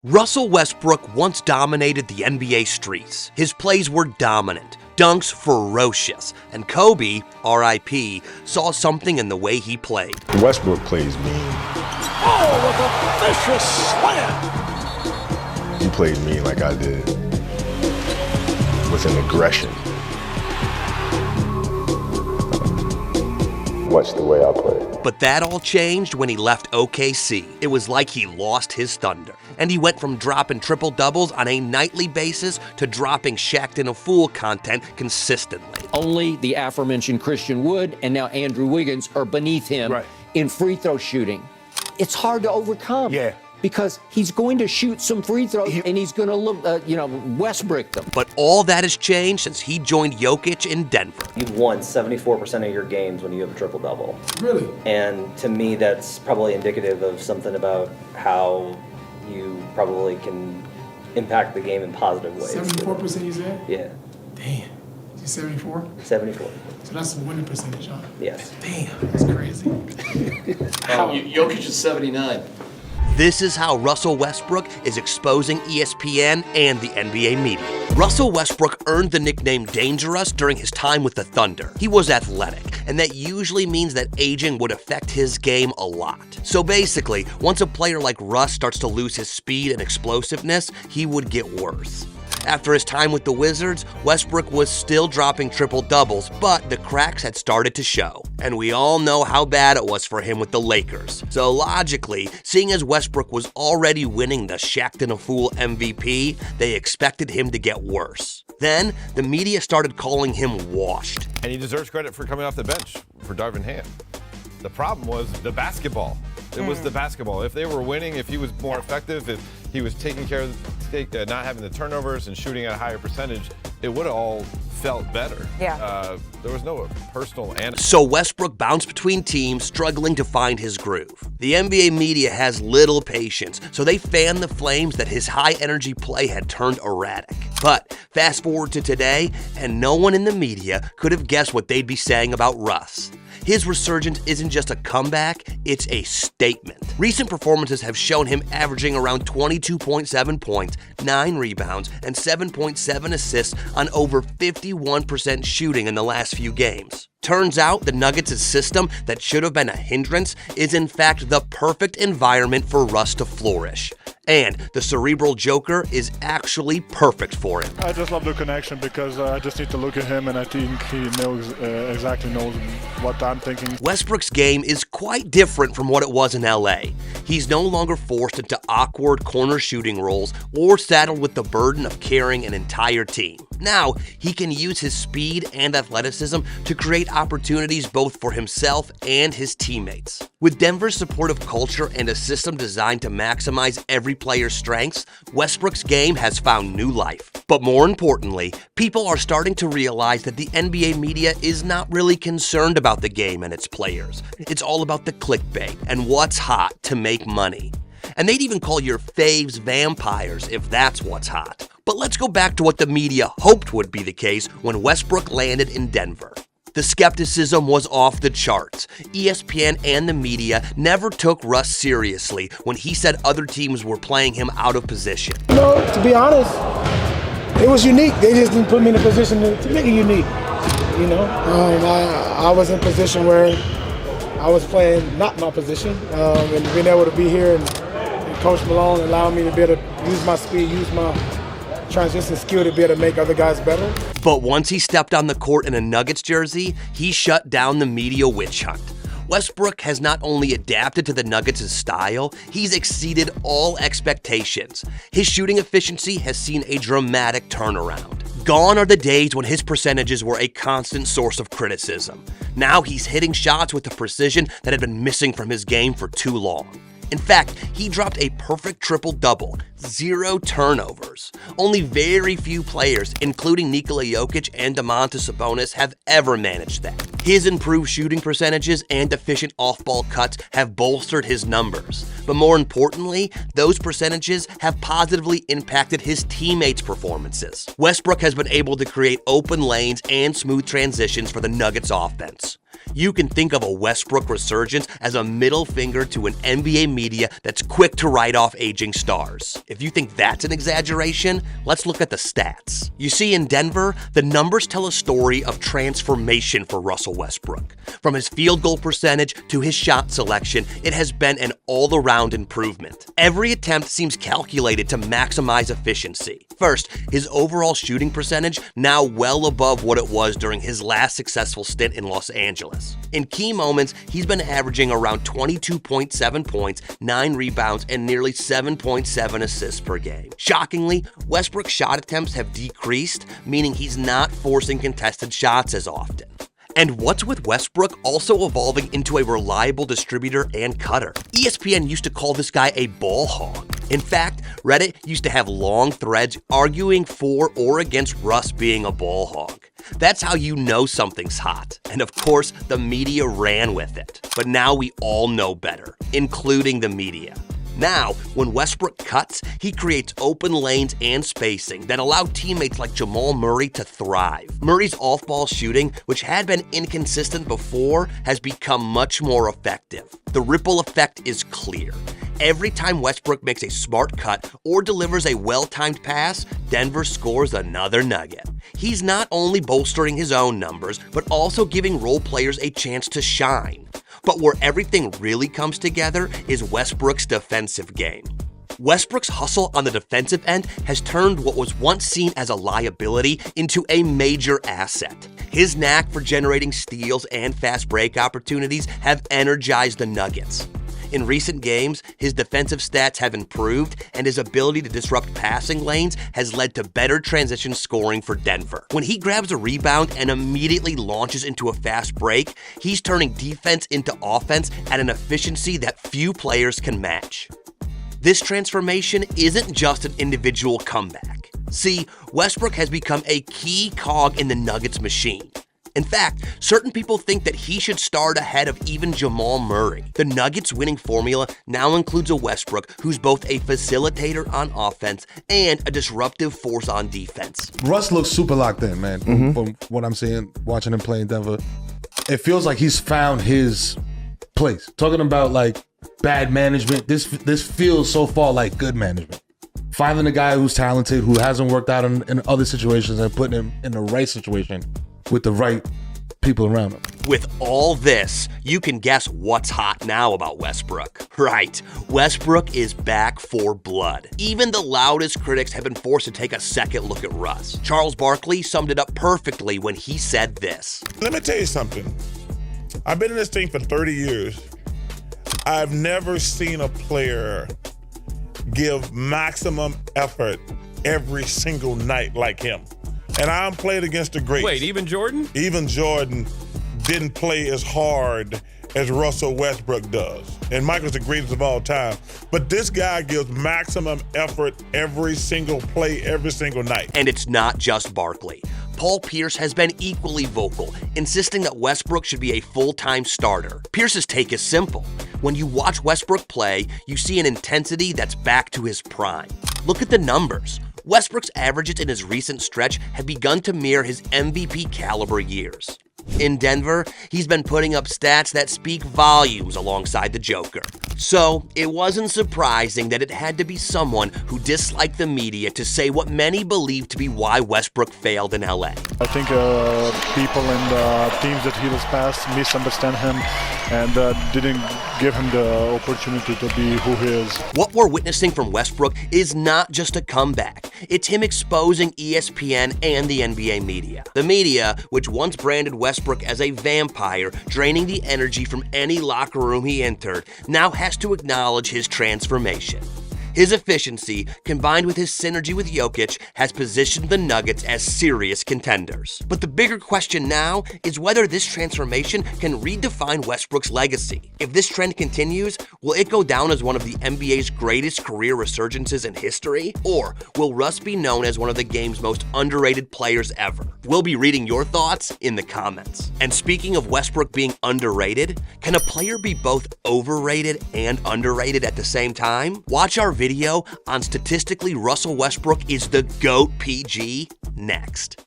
Russell Westbrook once dominated the NBA streets. His plays were dominant, dunks ferocious, and Kobe, R.I.P., saw something in the way he played. Westbrook plays mean. Oh, with a vicious slam! He played mean like I did, with an aggression. Watch the way I play. But that all changed when he left OKC. It was like he lost his thunder. And he went from dropping triple-doubles on a nightly basis to dropping Shacked in a Fool content consistently. Only the aforementioned Christian Wood and now Andrew Wiggins are beneath him in free throw shooting. It's hard to overcome. Yeah. Because he's going to shoot some free throws and he's going to look, Westbrook them. But all that has changed since he joined Jokic in Denver. You've won 74% of your games when you have a triple-double. Really? And to me, that's probably indicative of something about how you probably can impact the game in positive ways. 74% you said? Yeah. Damn. You 74? 74. So that's the winning percentage, huh? Yes. Damn, that's crazy. Jokic is 79. This is how Russell Westbrook is exposing ESPN and the NBA media. Russell Westbrook earned the nickname Dangerous during his time with the Thunder. He was athletic, and that usually means that aging would affect his game a lot. So basically, once a player like Russ starts to lose his speed and explosiveness, he would get worse. After his time with the Wizards, Westbrook was still dropping triple-doubles, but the cracks had started to show. And we all know how bad it was for him with the Lakers. So logically, seeing as Westbrook was already winning the Shacked in a Fool MVP, they expected him to get worse. Then, the media started calling him washed. And he deserves credit for coming off the bench for Darvin Ham. The problem was the basketball. It was the basketball. If they were winning, if he was more effective, if he was taking care of not having the turnovers and shooting at a higher percentage, it would have all felt better. Yeah. There was no personal animus. So Westbrook bounced between teams, struggling to find his groove. The NBA media has little patience, so they fanned the flames that his high-energy play had turned erratic. But fast forward to today, and no one in the media could have guessed what they'd be saying about Russ. His resurgence isn't just a comeback, it's a statement. Recent performances have shown him averaging around 22.7 points, 9 rebounds, and 7.7 assists on over 51% shooting in the last few games. Turns out the Nuggets' system that should have been a hindrance is in fact the perfect environment for Russ to flourish. And the cerebral joker is actually perfect for him. I just love the connection because I just need to look at him and I think he exactly knows what I'm thinking. Westbrook's game is quite different from what it was in LA. He's no longer forced into awkward corner shooting roles or saddled with the burden of carrying an entire team. Now, he can use his speed and athleticism to create opportunities both for himself and his teammates. With Denver's supportive culture and a system designed to maximize every player's strengths, Westbrook's game has found new life. But more importantly, people are starting to realize that the NBA media is not really concerned about the game and its players. It's all about the clickbait and what's hot to make money. And they'd even call your faves vampires if that's what's hot. But let's go back to what the media hoped would be the case when Westbrook landed in Denver. The skepticism was off the charts. ESPN and the media never took Russ seriously when he said other teams were playing him out of position. To be honest, it was unique. They just didn't put me in a position to make it unique. I was in a position where I was playing not my position, and being able to be here and Coach Malone allowed me to be able to use my speed, use my transition skill to be able to make other guys better. But once he stepped on the court in a Nuggets jersey, he shut down the media witch hunt. Westbrook has not only adapted to the Nuggets' style, he's exceeded all expectations. His shooting efficiency has seen a dramatic turnaround. Gone are the days when his percentages were a constant source of criticism. Now he's hitting shots with the precision that had been missing from his game for too long. In fact, he dropped a perfect triple-double, 0 turnovers. Only very few players, including Nikola Jokic and Domantas Sabonis, have ever managed that. His improved shooting percentages and efficient off-ball cuts have bolstered his numbers. But more importantly, those percentages have positively impacted his teammates' performances. Westbrook has been able to create open lanes and smooth transitions for the Nuggets offense. You can think of a Westbrook resurgence as a middle finger to an NBA media that's quick to write off aging stars. If you think that's an exaggeration, let's look at the stats. You see, in Denver, the numbers tell a story of transformation for Russell Westbrook. From his field goal percentage to his shot selection, it has been an all-around improvement. Every attempt seems calculated to maximize efficiency. First, his overall shooting percentage now well above what it was during his last successful stint in Los Angeles. In key moments, he's been averaging around 22.7 points, 9 rebounds, and nearly 7.7 assists per game. Shockingly, Westbrook's shot attempts have decreased, meaning he's not forcing contested shots as often. And what's with Westbrook also evolving into a reliable distributor and cutter? ESPN used to call this guy a ball hog. In fact, Reddit used to have long threads arguing for or against Russ being a ball hog. That's how you know something's hot. And of course, the media ran with it. But now we all know better, including the media. Now, when Westbrook cuts, he creates open lanes and spacing that allow teammates like Jamal Murray to thrive. Murray's off-ball shooting, which had been inconsistent before, has become much more effective. The ripple effect is clear. Every time Westbrook makes a smart cut or delivers a well-timed pass, Denver scores another nugget. He's not only bolstering his own numbers, but also giving role players a chance to shine. But where everything really comes together is Westbrook's defensive game. Westbrook's hustle on the defensive end has turned what was once seen as a liability into a major asset. His knack for generating steals and fast break opportunities have energized the Nuggets. In recent games, his defensive stats have improved, and his ability to disrupt passing lanes has led to better transition scoring for Denver. When he grabs a rebound and immediately launches into a fast break, he's turning defense into offense at an efficiency that few players can match. This transformation isn't just an individual comeback. See, Westbrook has become a key cog in the Nuggets machine. In fact, certain people think that he should start ahead of even Jamal Murray. The Nuggets' winning formula now includes a Westbrook who's both a facilitator on offense and a disruptive force on defense. Russ looks super locked in, man, from what I'm seeing, watching him play in Denver. It feels like he's found his place. Talking about like bad management, this feels so far like good management. Finding a guy who's talented, who hasn't worked out in other situations, and putting him in the right situation with the right people around him. With all this, you can guess what's hot now about Westbrook. Right, Westbrook is back for blood. Even the loudest critics have been forced to take a second look at Russ. Charles Barkley summed it up perfectly when he said this. Let me tell you something. I've been in this team for 30 years. I've never seen a player give maximum effort every single night like him. And I'm played against the greats. Wait, even Jordan? Even Jordan didn't play as hard as Russell Westbrook does. And Michael's the greatest of all time. But this guy gives maximum effort every single play, every single night. And it's not just Barkley. Paul Pierce has been equally vocal, insisting that Westbrook should be a full-time starter. Pierce's take is simple. When you watch Westbrook play, you see an intensity that's back to his prime. Look at the numbers. Westbrook's averages in his recent stretch have begun to mirror his MVP caliber years. In Denver, he's been putting up stats that speak volumes alongside the Joker. So, it wasn't surprising that it had to be someone who disliked the media to say what many believe to be why Westbrook failed in LA. I think people in the teams that he was past misunderstand him and didn't give him the opportunity to be who he is. What we're witnessing from Westbrook is not just a comeback. It's him exposing ESPN and the NBA media. The media, which once branded Westbrook as a vampire, draining the energy from any locker room he entered, now has to acknowledge his transformation. His efficiency, combined with his synergy with Jokic, has positioned the Nuggets as serious contenders. But the bigger question now is whether this transformation can redefine Westbrook's legacy. If this trend continues, will it go down as one of the NBA's greatest career resurgences in history? Or will Russ be known as one of the game's most underrated players ever? We'll be reading your thoughts in the comments. And speaking of Westbrook being underrated, can a player be both overrated and underrated at the same time? Watch our video on Statistically Russell Westbrook is the GOAT PG next.